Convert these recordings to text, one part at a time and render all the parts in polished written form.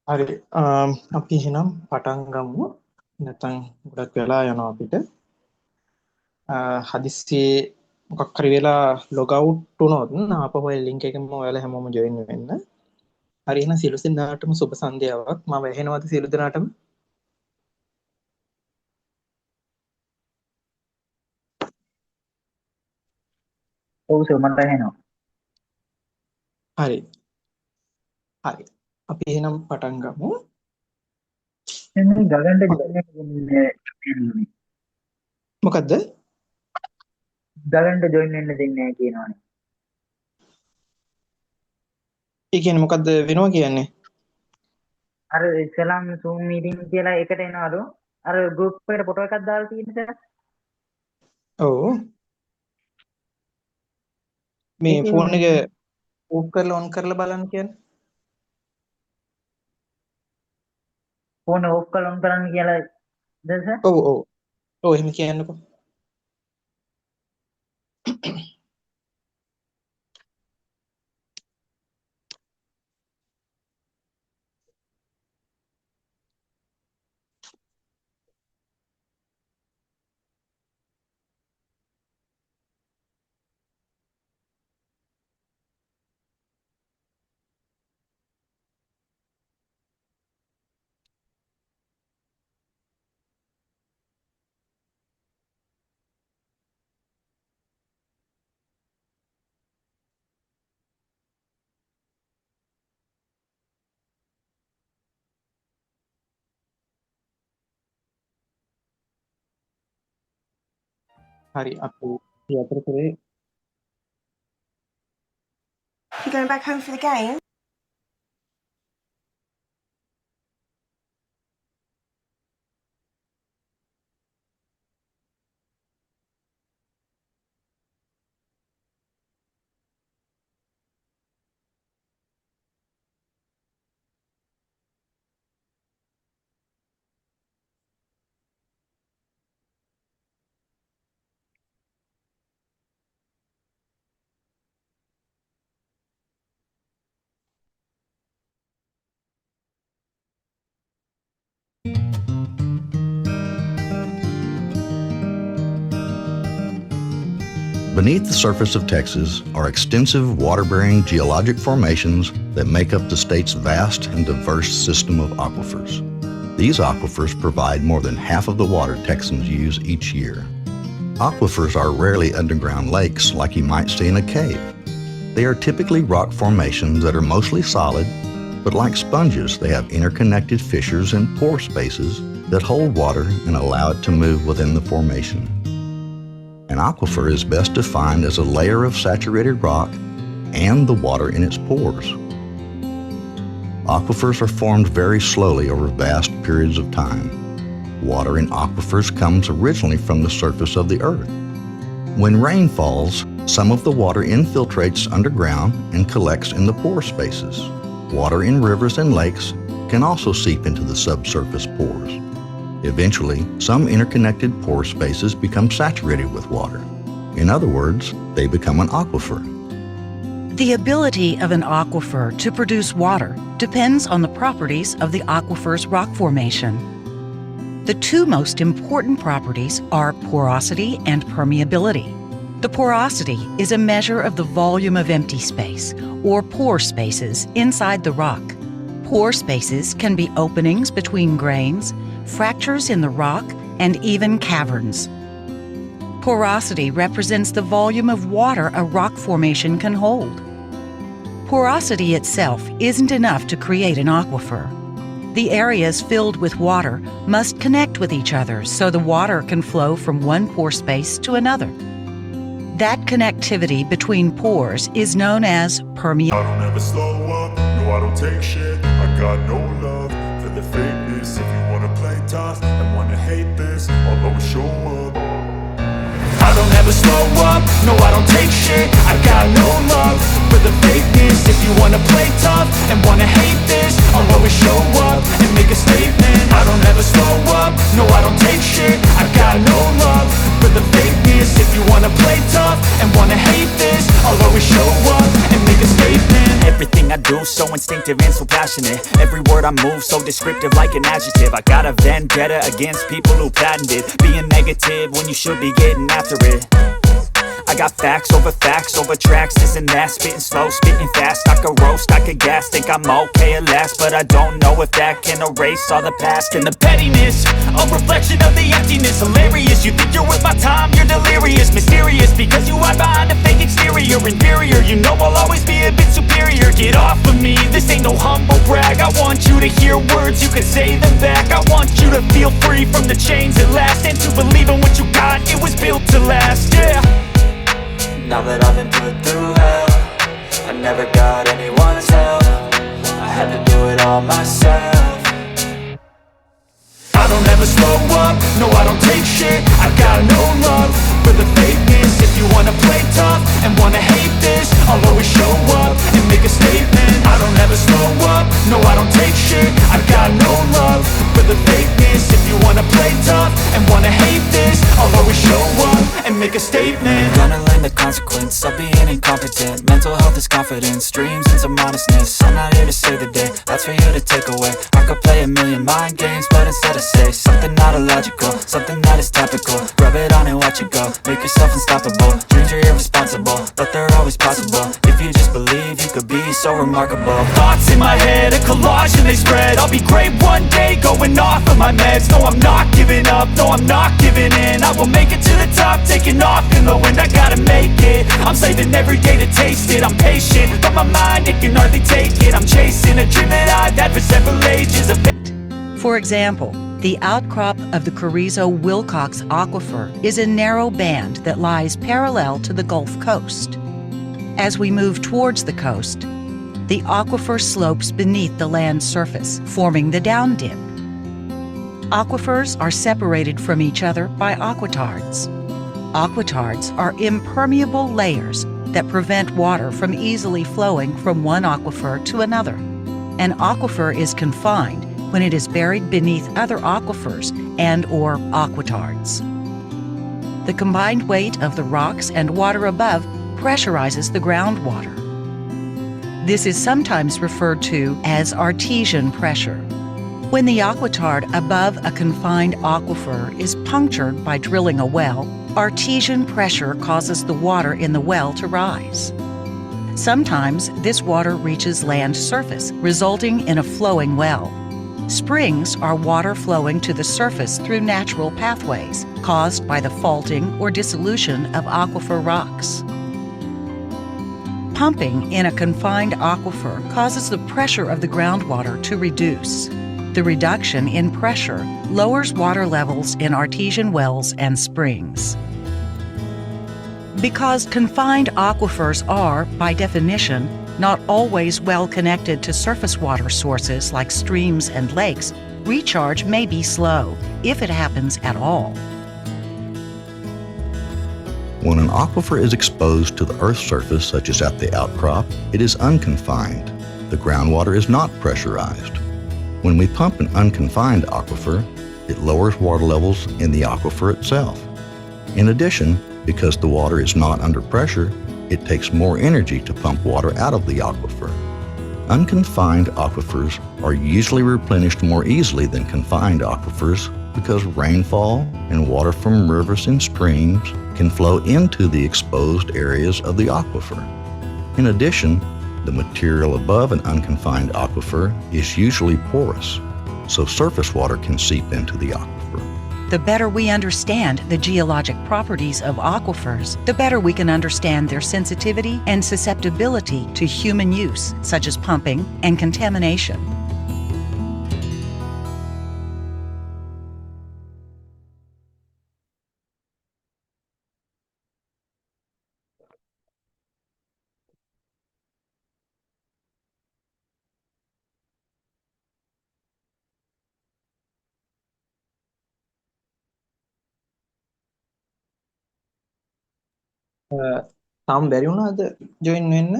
හරි අපි එහෙනම් පටන් ගමු. නැත්නම් ගොඩක් වෙලා යනවා අපිට. හදිස්සියේ මොකක් හරි වෙලා ලොග් අවුට් වුණොත් ආපහු ඔය ලින්ක් එකෙන්ම ඔයාලා හැමෝම ජොයින් වෙන්න. හරි එහෙනම් සියලු දෙනාටම සුබ සන්ධ්‍යාවක්. මම ඇහෙනවද සියලු දෙනාටම? ඔව් සර් මට ඇහෙනවා. හරි. හරි. අපි එහෙනම් පටන් ගමු. එන්නේ ගගන්ට දෙන්නේ මොකද්ද? ගගන්ට ජොයින් වෙන්න දෙන්නේ නැහැ කියනවනේ. ඒ කියන්නේ මොකද්ද වෙනවා කියන්නේ? අර ඉස්ලාම් Zoom meeting කියලා එකට එනවලු. අර group එකට ෆොටෝ එකක් දාලා තියෙන සර්. ඔව්. මේ ෆෝන් එක ඕෆ් කරලා ඔන් කරලා බලන්න කියන්නේ. ෆෝන් ඕෆ් කරලා ඔන් කරන්න කියලා ද සර්? ඔව් ඔව්. ඔව් එහෙම කියන්නකෝ. හරි අපි අතරතුරේ You going back home for the game? Beneath the surface of Texas are extensive water-bearing geologic formations that make up the state's vast and diverse system of aquifers. These aquifers provide more than half of the water Texans use each year. Aquifers are rarely underground lakes like you might see in a cave. They are typically rock formations that are mostly solid, but like sponges, they have interconnected fissures and pore spaces that hold water and allow it to move within the formation. An aquifer is best defined as a layer of saturated rock and the water in its pores. Aquifers are formed very slowly over vast periods of time. Water in aquifers comes originally from the surface of the earth. When rain falls, some of the water infiltrates underground and collects in the pore spaces. Water in rivers and lakes can also seep into the subsurface pores. Eventually, some interconnected pore spaces become saturated with water. In other words, they become an aquifer. The ability of an aquifer to produce water depends on the properties of the aquifer's rock formation. The two most important properties are porosity and permeability. The porosity is a measure of the volume of empty space, or pore spaces, inside the rock. Pore spaces can be openings between grains, fractures in the rock, and even caverns. Porosity represents the volume of water a rock formation can hold. Porosity itself isn't enough to create an aquifer. The areas filled with water must connect with each other so the water can flow from one pore space to another. That connectivity between pores is known as permeability. I don't ever slow up, no I don't take shit. I got no love for the fakeness. If you wanna play tough and wanna hate this, I'll always show up. I don't ever slow up, no I don't take shit. I got no love for the fakeness. If you wanna play tough and wanna hate this, I'll always show up and make a statement. I don't ever slow up, no I don't take shit. I got no love for the fakeness. If you wanna play tough and wanna hate this, I'll always show up and make a statement. Everything I do do, so instinctive and so passionate. Every word I move so descriptive like an adjective. I got a vendetta against people who patented being negative when you should be getting after it. I got facts over tracks, this and that. Spitting slow, spitting fast, I could roast, I could gas. Think I'm okay at last, but I don't know if that can erase all the past. And the pettiness, a reflection of the emptiness. Hilarious, you think you're worth my time, you're delirious. Mysterious, because you hide behind a fake exterior. Inferior, you know I'll always be a bit superior. Get off of me, this ain't no humble brag. I want you to hear words, you can say them back. I want you to feel free from the chains at last, and to believe in what you got, it was built to last, yeah. Now that I've been put through hell, I never got anyone's help. I had to do it all myself. I don't ever slow up, no I don't take shit. I got no love for the fakeness. If you wanna play tough and wanna hate this, I'll always show up and make a statement. I don't ever slow up, no I don't take shit. I got no love for the fakeness. If you wanna play tough and wanna hate this, I'll always show up and make a statement. Gonna learn the consequence of being incompetent. Mental health is confidence, dreams and some modestness. I'm not here to save the day, that's for you to take away. I could play a million mind games, but instead I say something not illogical, something that is topical. Rub it on and watch it go, make yourself unstoppable. Dreams are irresponsible, but they're always possible. If you just believe, you could be so remarkable. Thoughts in my head, a collage and they spread. I'll be great one day, going off of my meds. No, I'm not giving up, no, I'm not giving in. I will make it to the top, taking off in the wind. I gotta make it, I'm saving every day to taste it. I'm patient, but my mind, it can hardly take it. I'm chasing a dream that I've had for several ages. For example, the outcrop of the Carrizo-Wilcox Aquifer is a narrow band that lies parallel to the Gulf Coast. As we move towards the coast, the aquifer slopes beneath the land surface, forming the down dip. Aquifers are separated from each other by aquitards. Aquitards are impermeable layers that prevent water from easily flowing from one aquifer to another. An aquifer is confined when it is buried beneath other aquifers and/or aquitards. The combined weight of the rocks and water above pressurizes the groundwater. This is sometimes referred to as artesian pressure. When the aquitard above a confined aquifer is punctured by drilling a well, artesian pressure causes the water in the well to rise. Sometimes this water reaches land surface, resulting in a flowing well. Springs are water flowing to the surface through natural pathways caused by the faulting or dissolution of aquifer rocks. Pumping in a confined aquifer causes the pressure of the groundwater to reduce. The reduction in pressure lowers water levels in artesian wells and springs. Because confined aquifers are, by definition, not always well connected to surface water sources like streams and lakes, recharge may be slow, if it happens at all. When an aquifer is exposed to the Earth's surface, such as at the outcrop, it is unconfined. The groundwater is not pressurized. When we pump an unconfined aquifer, it lowers water levels in the aquifer itself. In addition, because the water is not under pressure, it takes more energy to pump water out of the aquifer. Unconfined aquifers are usually replenished more easily than confined aquifers because rainfall and water from rivers and streams can flow into the exposed areas of the aquifer. In addition, the material above an unconfined aquifer is usually porous, so surface water can seep into the aquifer. The better we understand the geologic properties of aquifers, the better we can understand their sensitivity and susceptibility to human use, such as pumping and contamination. තාම බැරි වුණාද join වෙන්න?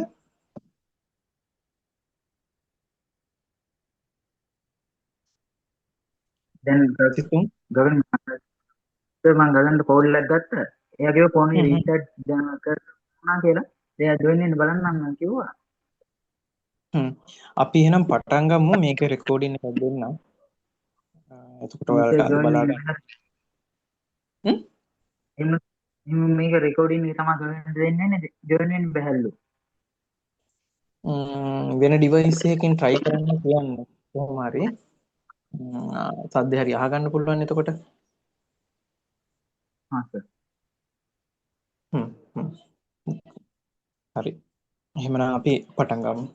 දැන් සිතුම් ගගන මම ගගන්ට call එකක් ගත්තා. එයාගේ ෆෝන් එක රීසෙට් කරනවා කියලා. එයා ජොයින් වෙන්න බලන්නම් මම කිව්වා. අපි එහෙනම් පටන් ගමු මේක රෙකෝඩින් එකක් දෙන්න. එතකොට මේක ඔයාලට අද ජොයින් බලා වෙන්න ගන්න. බෑ. මේක රෙකෝඩින් එක තමයි දෙන්නේ නේ ජොයින් වෙන්න බැහැලු. වෙන ඩිවයිස් එකකින් try කරන්න කියන්න. කොහොම හරි සද්ද හරි අහගන්න පුළුවන් එතකොට. හා සර්. හ්ම් හ්ම්. හරි. එහෙමනම් අපි පටන් ගමු.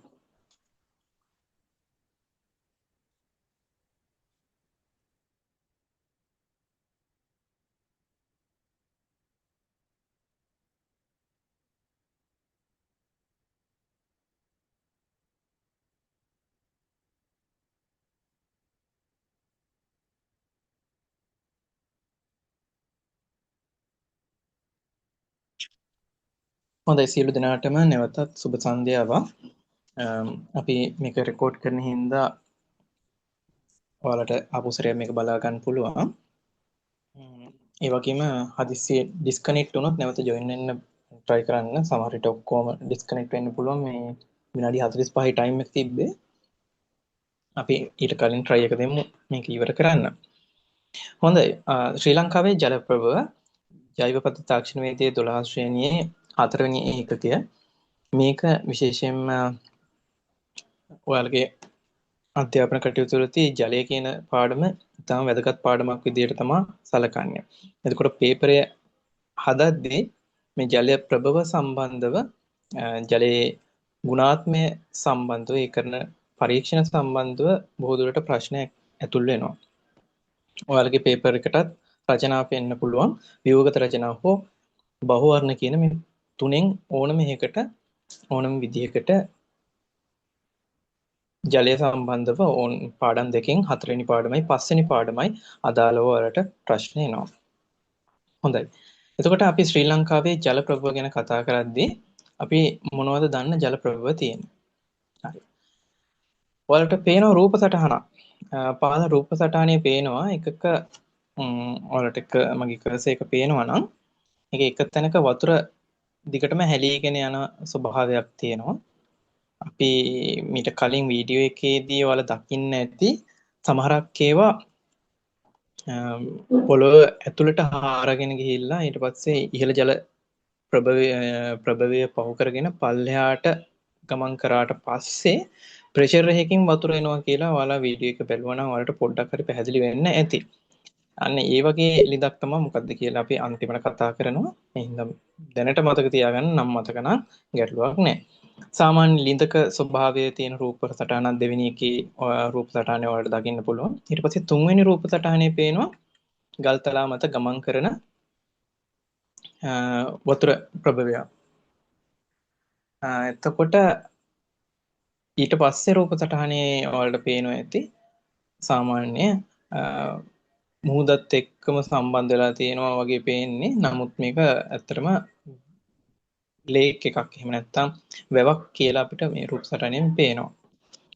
හොඳයි සියලු දෙනාටම නැවතත් සුබ සන්ධ්‍යාවක්. අපි මේක රෙකෝඩ් කරන හින්දා ඔයාලට ආපුසරයක් මේක බලා ගන්න පුළුවන්. ඒ වගේම හදිස්සියේ ඩිස්කනෙක්ට් වුණොත් නැවත ජොයින් වෙන්න try කරන්න. සමහර විට ඔක්කොම ඩිස්කනෙක්ට් වෙන්න පුළුවන්. මේ විනාඩි 45යි ටයිම් එක තිබ්බේ. අපි ඊට කලින් try එක දෙමු මේක ඉවර කරන්න. හොඳයි. ශ්‍රී ලංකාවේ ජල ප්‍රභව ජෛව පද්ධති තාක්ෂණ වේදයේ 12 ශ්‍රේණියේ 4 වෙනි ඒකකය. මේක විශේෂයෙන්ම ඔයාලගේ අධ්‍යාපන කටයුතු වලදී ජලය කියන පාඩම ඉතාම වැදගත් පාඩමක් විදිහට තමයි සැලකන්නේ. එතකොට පේපරය හදද්දී මේ ජලය ප්‍රභව සම්බන්ධව ජලයේ ගුණාත්මය සම්බන්ධව ඒ කරන පරීක්ෂණ සම්බන්ධව බොහෝ දුරට ප්‍රශ්න ඇතුල් වෙනවා. ඔයාලගේ පේපර් එකටත් රචනා පෙන්න පුළුවන් ව්‍යුහගත රචනා හෝ බහුවර්ණ කියන මේ තුනෙන් ඕනම එකකට ඕනම විදිහකට ජලය සම්බන්ධව පාඩම් දෙකෙන් 4 වෙනි පාඩමයි 5 වෙනි පාඩමයි අදාළව වලට ප්‍රශ්න එනවා. හොඳයි. එතකොට අපි ශ්‍රී ලංකාවේ ජල ප්‍රභව ගැන කතා කරද්දී අපි මොනවද දන්න ජල ප්‍රභව තියෙන්නේ? හරි. ඔයාලට පේන රූප සටහනක්. පාද රූප සටහනේ පේනවා එකක ඔයාලට මගේ කර්සර් එක පේනවා නම් ඒක එක තැනක වතුර දිගටම හැලීගෙන යන ස්වභාවයක් තියෙනවා. අපි මීට කලින් වීඩියෝ එකේදී ඔයාලා දකින්න ඇති සමහරක් ඒවා පොළොව ඇතුළට හාරගෙන ගිහිල්ලා ඊට පස්සේ ඉහළ ජල ප්‍රභවය පහු කරගෙන පල්ලෙහාට ගමන් කරාට පස්සේ ප්‍රෙෂර් එකකින් වතුර එනවා කියලා ඔයාලා වීඩියෝ එක බලුවා නම් ඔයාලට පොඩ්ඩක් හරි පැහැදිලි වෙන්න ඇති. අන්න ඒ වගේ ලිඳක් තමයි මොකද්ද කියලා අපි අන්තිමට කතා කරනවා. එහෙනම් දැනට මතක තියාගන්න නම් මතක නම් ගැටලුවක් නැහැ. සාමාන්‍ය ලිඳක ස්වභාවයේ තියෙන රූප සටහනක් දෙවෙනි එකේ රූප සටහනේ වලට දකින්න පුළුවන්. ඊට පස්සේ තුන්වෙනි රූප සටහනේ පේනවා ගල්තලා මත ගමන් කරන වතුර ප්‍රභවය. එතකොට ඊට පස්සේ රූප සටහනේ වලට පේනවා ඇති සාමාන්‍ය මුහුදත් එක්කම සම්බන්ධ වෙලා තියෙනවා වගේ පේන්නේ. නමුත් මේක ඇත්තටම ලේක් එකක් එහෙම නැත්නම් වැවක් කියලා අපිට මේ රූප සටහනෙන් පේනවා.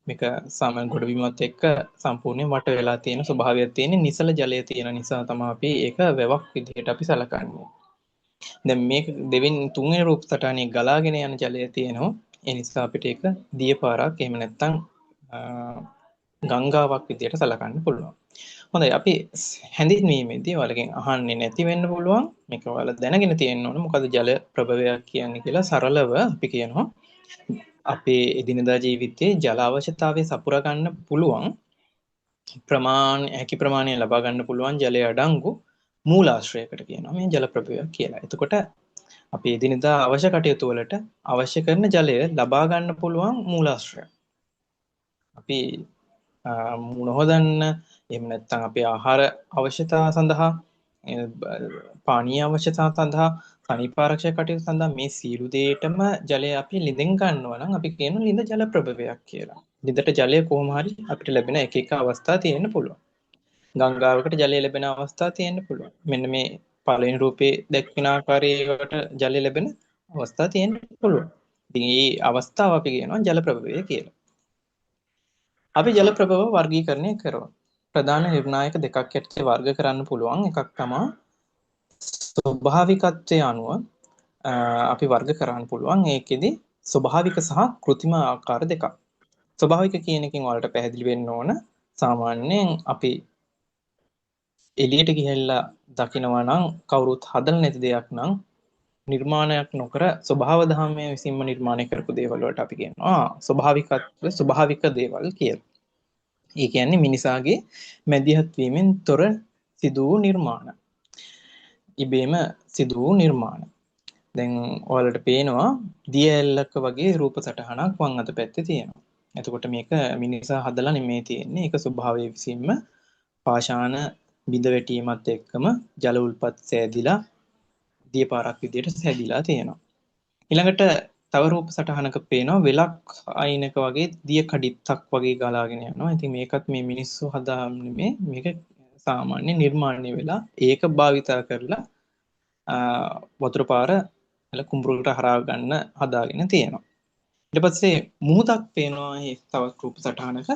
මේක සාමාන්‍ය ගොඩබිමත් එක්ක සම්පූර්ණයෙන් වට වෙලා තියෙන ස්වභාවයක් තියෙන නිසල ජලය තියෙන නිසා තමයි අපි ඒක වැවක් විදිහට අපි සලකන්නේ. දැන් මේක තුන්වෙනි රූප සටහනේ ගලාගෙන යන ජලය තියෙනවා. ඒ නිසා අපිට ඒක දිය පාරක් එහෙම නැත්නම් ගංගාවක් විදිහට සලකන්න පුළුවන්. හොඳයි අපි හැඳින්වීමේදී ඔයාලගෙන් අහන්නේ නැති වෙන්න පුළුවන්. මේක ඔයාලා දැනගෙන තියෙන්න ඕන. මොකද ජල ප්‍රභවයක් කියන්නේ කියලා සරලව අපි කියනවා. අපේ එදිනදා ජීවිතයේ ජල අවශ්‍යතාවය සපුරා ගන්න පුළුවන් හැකි ප්‍රමාණය ලබා ගන්න පුළුවන් ජලය අඩංගු මූලාශ්‍රයකට කියනවා මේ ජල ප්‍රභවයක් කියලා. එතකොට අපි එදිනදා අවශ්‍ය කටයුතු වලට අවශ්‍ය කරන ජලය ලබා ගන්න පුළුවන් මූලාශ්‍රය. අපි මුණ හොදන්න එහෙම නැත්නම් අපේ ආහාර අවශ්‍යතාව සඳහා පානීය අවශ්‍යතාව සඳහා සනීපාරක්ෂක කටයුතු සඳහා මේ සියලු දේටම ජලය අපි ලිඳෙන් ගන්නවා නම් අපි කියනවා ලිඳ ජල ප්‍රභවයක් කියලා. ලිඳට ජලය කොහොම හරි අපිට ලැබෙන එක එක අවස්ථා තියෙන්න පුළුවන්. ගංගාවකට ජලය ලැබෙන අවස්ථා තියෙන්න පුළුවන්. මෙන්න මේ පළවෙනි රූපේ දැක්වෙන ආකාරයකට ජලය ලැබෙන අවස්ථා තියෙන්න පුළුවන්. ඉතින් මේ අවස්ථාව අපි කියනවා ජල ප්‍රභවය කියලා. අපි ජල ප්‍රභව වර්ගීකරණය කරනවා. ප්‍රධාන නිර්ණායක දෙකක් යටතේ වර්ග කරන්න පුළුවන්. එකක් තමයි ස්වභාවිකත්වයේ අනුව අපි වර්ග කරන්න පුළුවන්. ඒකෙදි ස්වභාවික සහ කෘත්‍රිම ආකාර දෙකක්. ස්වභාවික කියන එකෙන් ඔයාලට පැහැදිලි වෙන්න ඕන සාමාන්‍යයෙන් අපි එළියට ගිහිල්ලා දකිනවා නම් කවුරුත් හදලා නැති දෙයක් නම් නිර්මාණයක් නොකර ස්වභාව ධර්මයේ විසින්ම නිර්මාණය කරපු දේවල් වලට අපි කියනවා ස්වභාවික දේවල් කියලා. ඒ කියන්නේ මිනිසාගේ මැදිහත් වීමෙන් තොර සිදු වූ නිර්මාණ. ඉබේම සිදු වූ නිර්මාණ. දැන් ඔයාලට පේනවා දිය ඇල්ලක වගේ රූප සටහනක් වම් අත පැත්තේ තියෙනවා. එතකොට මේක මිනිසා හදලා නෙමෙයි තියෙන්නේ. ඒක ස්වභාවයේ විසින්ම පාෂාණ බිඳ වැටීමත් එක්කම ජල උල්පත් සෑදිලා දිය පාරක් විදියට සෑදිලා තියෙනවා. ඊළඟට තව රූප සටහනක පේනවා වෙලක් අයිනක වගේ දිය කඩਿੱත්තක් වගේ ගලාගෙන යනවා. ඉතින් මේකත් මේ මිනිස්සු හදාම් නෙමෙයි. මේක සාමාන්‍ය නිර්මාණය වෙලා ඒක භාවිතා කරලා වතුර පාර කුඹුරකට හරව ගන්න හදාගෙන තියෙනවා. ඊට පස්සේ මුහුදක් පේනවා මේ තවත් රූප සටහනක.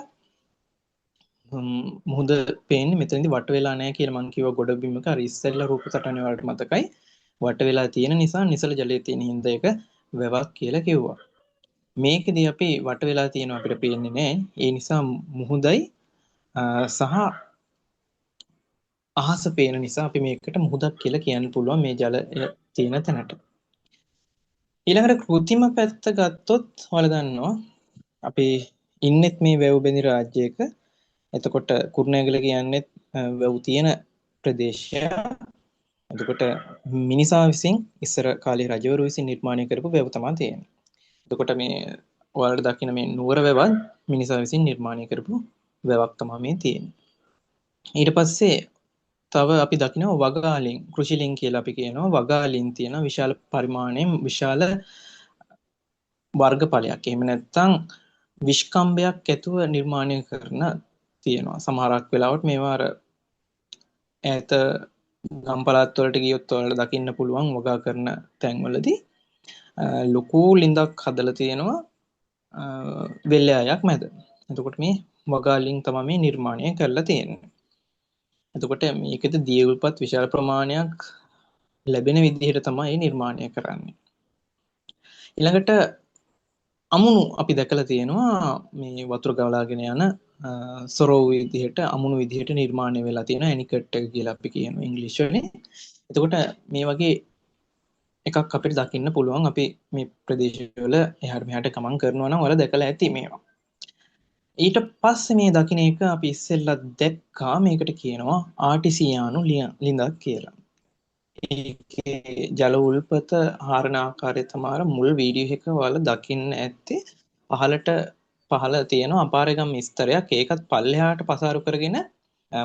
මුහුද පේන්නේ මෙතනදී වට වෙලා නැහැ කියලා මං කිව්වා ගොඩබිමක අර ඉස්සෙල්ලා රූප සටහන වලට මතකයි. වට වෙලා තියෙන නිසා නිසල ජලයේ තියෙන හින්දා ඒක වැවක් කියලා කිව්වා. මේකෙදී අපි වට වෙලා තියෙනවා අපිට පේන්නේ නැහැ. ඒ නිසා මුහුදයි සහ අහස පේන නිසා අපි මේකට මුහුදක් කියලා කියන්න පුළුවන් මේ ජලය තියෙන තැනට. ඊළඟට කෘත්‍රිම පැත්ත ගත්තොත් ඔයාලා දන්නවා අපි ඉන්නෙත් මේ වැව් බැඳි රාජ්‍යයක. එතකොට කුරුණෑගල කියන්නේ වැව් තියෙන ප්‍රදේශයක්. එතකොට මිනිසා විසින් ඉස්සර කාලේ රජවරු විසින් නිර්මාණය කරපු වැව් තමයි තියෙන්නේ. එතකොට මේ ඔයාලට දකින්න මේ නුවර වැවත් මිනිසා විසින් නිර්මාණය කරපු වැවක් තමයි මේ තියෙන්නේ. ඊට පස්සේ තව අපි දකිනවා වගාලින් කෘෂිලින් කියලා අපි කියනවා. වගාලින් තියෙන විශාල පරිමාණයෙන් විශාල වර්ගඵලයක්. එහෙම නැත්නම් විස්කම්බයක් ඇතුව නිර්මාණය කරන තියෙනවා. සමහරක් වෙලාවට මේවා අර ඈත ගම් පළාත් වලට ගියොත් ඔයාලට දකින්න පුළුවන් වගා කරන තැන්වලදී ලොකු ලින්දක් හදලා තියෙනවා වෙල්යායක් මැද. එතකොට මේ වගාලින් තමයි මේ නිර්මාණය කරලා තියෙන්නේ. එතකොට මේකෙද දිය උල්පත් විශාල ප්‍රමාණයක් ලැබෙන විදිහට තමයි නිර්මාණය කරන්නේ. ඊළඟට අමුණු අපි දැකලා තියෙනවා මේ වතුර ගලාගෙන යන සොරව විදිහට අමුණු විදිහට නිර්මාණය වෙලා තියෙන ඇනිකට් එක කියලා අපි කියනවා ඉංග්‍රීසි වලින්. එතකොට මේ වගේ එකක් අපිට දකින්න පුළුවන් අපි මේ ප්‍රදේශවල එහාට මෙහාට ගමන් කරනවා නම් ඔයාලා දැකලා ඇති මේවා. ඊට පස්සේ මේ දකින්න එක අපි ඉස්සෙල්ලා දැක්කා මේකට කියනවා ආටිසියානු ලිඳක් කියලා. ඒකේ ජල උල්පත හරන ආකාරය තමයි මුල් වීඩියෝ එක ඔයාලා දකින්න ඇත්තේ. පහළ තියෙන අපාරගම් ස්තරයක් ඒකත් පල්ලෙහාට පසාරු කරගෙන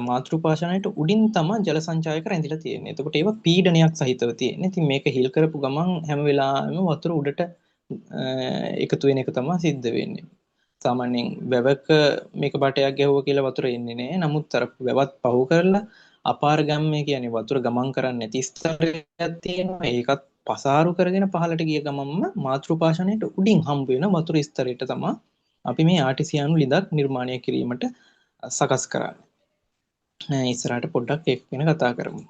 මාතෘපාෂාණයට උඩින් තමයි ජල සංචායක රැඳිලා තියෙන්නේ. එතකොට ඒවා පීඩනයක් සහිතව තියෙන්නේ. ඉතින් මේක හිල් කරපු ගමන් හැම වෙලාවෙම වතුර උඩට එකතු වෙන එක තමයි සිද්ධ වෙන්නේ. සාමාන්‍යයෙන් වැවක මේක බටයක් ගැහුවා කියලා වතුර එන්නේ නැහැ. නමුත් අර වැවත් පහු කරලා අපාරගම් මේ කියන්නේ වතුර ගමන් කරන්නේ නැති ස්තරයක් තියෙනවා. ඒකත් පසාරු කරගෙන පහළට ගිය ගමන්ම මාතෘපාෂාණයට උඩින් හම්බ වෙන වතුර ස්තරයට තමයි අපි මේ ආටිසියානු ලිඳක් නිර්මාණය කිරීමට සකස් කරන්නේ. ඉස්සරහට පොඩ්ඩක් ඒක ගැන කතා කරමු.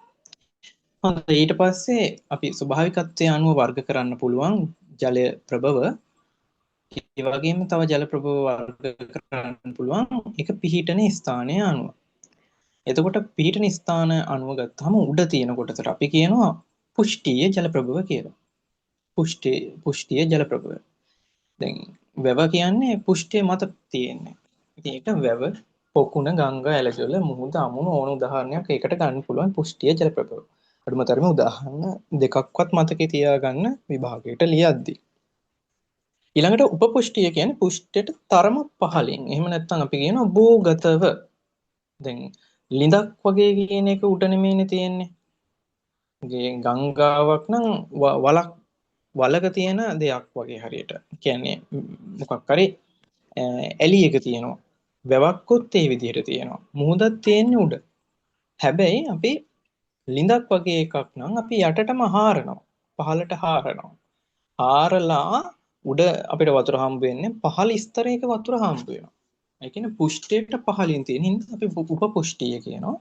හොඳයි ඊට පස්සේ අපි ස්වභාවිකත්වයේ අනුව වර්ග කරන්න පුළුවන් ජලය ප්‍රභව. ඒ වගේම තව ජල ප්‍රභව වර්ග කරන්න පුළුවන් එක පිහිටන ස්ථානයේ අනුව. එතකොට පිහිටන ස්ථාන අනුව ගත්තාම උඩ තියෙන කොටසට අපි කියනවා පුෂ්ඨීය ජල ප්‍රභව කියලා. පුෂ්ඨීය ජල ප්‍රභව. දැන් වැව කියන්නේ පුෂ්ඨිය මත තියෙන්නේ. ඉතින් ඒක වැව, පොකුණ, ගංගා, ඇලජල, මුහුද, අමුණු ඕන උදාහරණයක් ඒකට ගන්න පුළුවන් පුෂ්ඨිය ජල ප්‍රභව. අඩුමතරම උදාහරණ දෙකක්වත් මතකේ තියාගන්න විභාගයට ලියද්දී. ඊළඟට උපපුෂ්ඨිය කියන්නේ පුෂ්ඨයට තරම පහළින්. එහෙම නැත්නම් අපි කියනවා භූගතව. දැන් ලිඳක් වගේ කියන එක උඩ නෙමෙයිනේ තියෙන්නේ. ගංගාවක් නම් වලක තියෙන දෙයක් වගේ හරියට. කියන්නේ මොකක් හරි ඇලියක තියෙනවා. වැවක්කොත් ඒ විදිහට තියෙනවා. මුහුදක් තියෙන්නේ උඩ. හැබැයි අපි ලිඳක් වගේ එකක් නම් අපි යටටම හාරනවා. පහළට හාරනවා. හාරලා උඩ අපිට වතුර හම්බ වෙන්නේ පහළ ස්තරයක වතුර හම්බ වෙනවා. ඒ කියන්නේ පුෂ්ඨයට පහළින් තියෙන හින්දා අපි උපපුෂ්ඨිය කියනවා.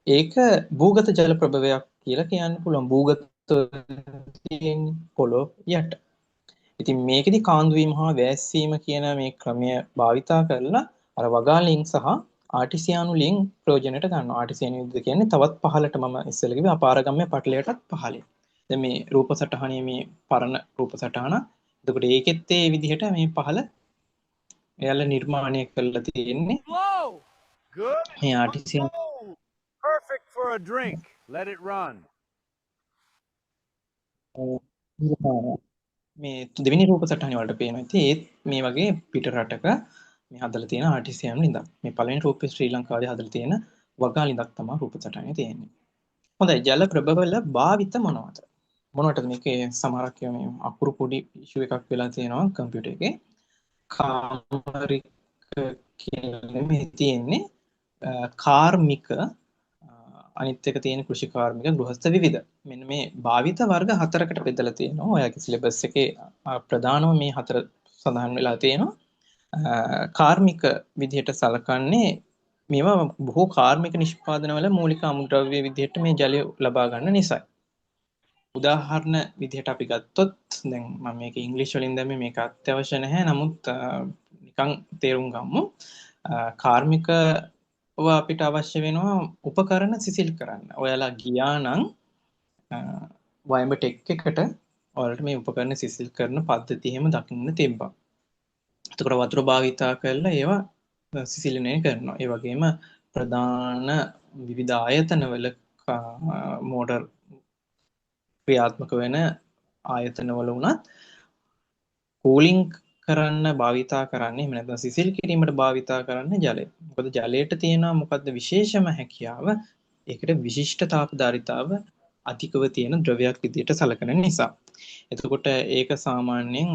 ඒක භූගත ජල ප්‍රභවයක් කියලා කියන්න පුළුවන්. භූගත තියෙන්නේ පොළොව යට. ඉතින් මේකෙදි කාන්දු වීම හා වැස්සීම කියන මේ ක්‍රමය භාවිතා කරලා අර වගාලින් සහ ආටිසියානුලින් ප්‍රයෝජනයට ගන්නවා. ආටිසියානු යුද්ධ කියන්නේ තවත් පහළට මම ඉස්සෙල්ලා කිව්වා අපාරගම්‍ය පටලයටත් පහළින්. දැන් මේ රූප සටහනේ මේ පරණ රූප සටහන. එතකොට ඒකෙත් ඒ විදිහට මේ පහළ එයාලා නිර්මාණය කරලා තියෙන්නේ. මේ ආටිසියානු Perfect for a drink. Let it run. මේ දෙවෙනි රූප සටහනේ වලට පේනවා. ඉතින් ඒත් මේ වගේ පිට රටක මේ හදලා තියෙන ආටිසියානු ලිඳක්. මේ පළවෙනි රූපේ ශ්‍රී ලංකාවේ හදලා තියෙන වගා ලිඳක් තමයි රූප සටහනේ තියෙන්නේ. හොඳයි ජල ප්‍රභවල භාවිත මොනවද? මොනවටද මේකේ සමහරක් මේ අකුරු පොඩි ඉෂුව එකක් වෙලා තියෙනවා කම්පියුටර් එකේ. කාමරික කියන්නේ මේ තියෙන්නේ කාර්මික අනිත් එක තියෙන කෘෂි කාර්මික ගෘහස්ත විවිධ. මෙන්න මේ භාවිත වර්ග හතරකට බෙදලා තියෙනවා. ඔයාගේ සිලබස් එකේ ප්‍රධානම මේ හතර සඳහන් වෙලා තියෙනවා. කාර්මික විදිහට සලකන්නේ මේවා බොහෝ කාර්මික නිෂ්පාදනවල මූලික අමුද්‍රව්‍ය විදිහට මේ ජලය ලබා ගන්න නිසා. උදාහරණ විදිහට අපි ගත්තොත් දැන් මම මේක ඉංග්‍රීසි වලින් දැම්මේ මේක අත්‍යවශ්‍ය නැහැ. නමුත් නිකන් තේරුම් ගමු. කාර්මික අපිට අවශ්‍ය වෙනවා උපකරණ සිසිල් කරන්න. ඔයාලා ගියා නම් වයඹ ටෙක් එකට ඔයාලට මේ උපකරණ සිසිල් කරන පද්ධතිය එහෙම දකින්න තිබ්බා. එතකොට වතුර භාවිතා කරලා ඒවා සිසිලනය කරනවා. ඒ වගේම ප්‍රධාන විවිධ ආයතනවල මෝටර් ක්‍රියාත්මක වෙන ආයතනවල වුණත් කූලින් කරන්න භාවිතා කරන්නේ එහෙම නැත්නම් සිසිල් කිරීමට භාවිතා කරන්නේ ජලය. මොකද ජලයට තියෙන මොකද්ද විශේෂම හැකියාව? ඒකට විශිෂ්ට තාපධාරිතාව අධිකව තියෙන ද්‍රවයක් විදිහට සලකන නිසා. එතකොට ඒක සාමාන්‍යයෙන්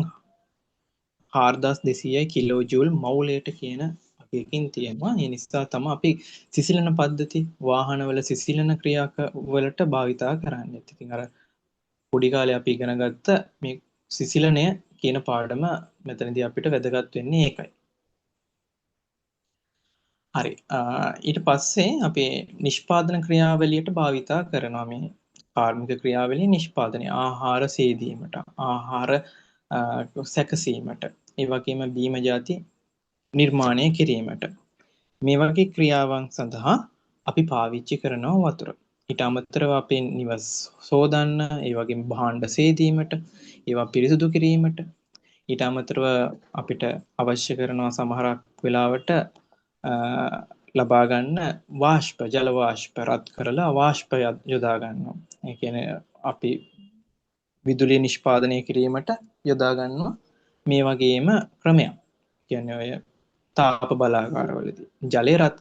4200 කිලෝජූල් මවුලයට කියන අගයකින් තියෙනවා. ඒ නිසා තමයි අපි සිසිලන පද්ධති වාහනවල සිසිලන ක්‍රියාක වලට භාවිතා කරන්නේ. ඉතින් අර පොඩි කාලේ අපි ඉගෙන ගත්ත මේ සිසිලනය කියන පාඩම මෙතනදී අපිට වැදගත් වෙන්නේ ඒකයි. හරි. ඊට පස්සේ අපි නිෂ්පාදන ක්‍රියාවලියට භාවිතා කරනවා මේ කාර්මික ක්‍රියාවලිය නිෂ්පාදනය ආහාර සේදීමට, ආහාර සැකසීමට, ඒ වගේම බීම ಜಾති නිර්මාණය කිරීමට. මේ වගේ ක්‍රියාවන් සඳහා අපි පාවිච්චි කරනවා වතුර. ඊට අමතරව අපේ නිවස් සෝදන්න, ඒ වගේම භාණ්ඩ සේදීමට, ඒවා පිරිසිදු කිරීමට, ඊට අමතරව අපිට අවශ්‍ය කරනවා සමහරක් වෙලාවට ලබා ගන්න වාෂ්ප, ජල වාෂ්ප රත් කරලා වාෂ්ප යොදා ගන්නවා. ඒ කියන්නේ අපි විදුලිය නිෂ්පාදනය කිරීමට යොදා ගන්නවා මේ වගේම ක්‍රමයක්. කියන්නේ ඔය තාප බලාගාරවලදී ජලය රත්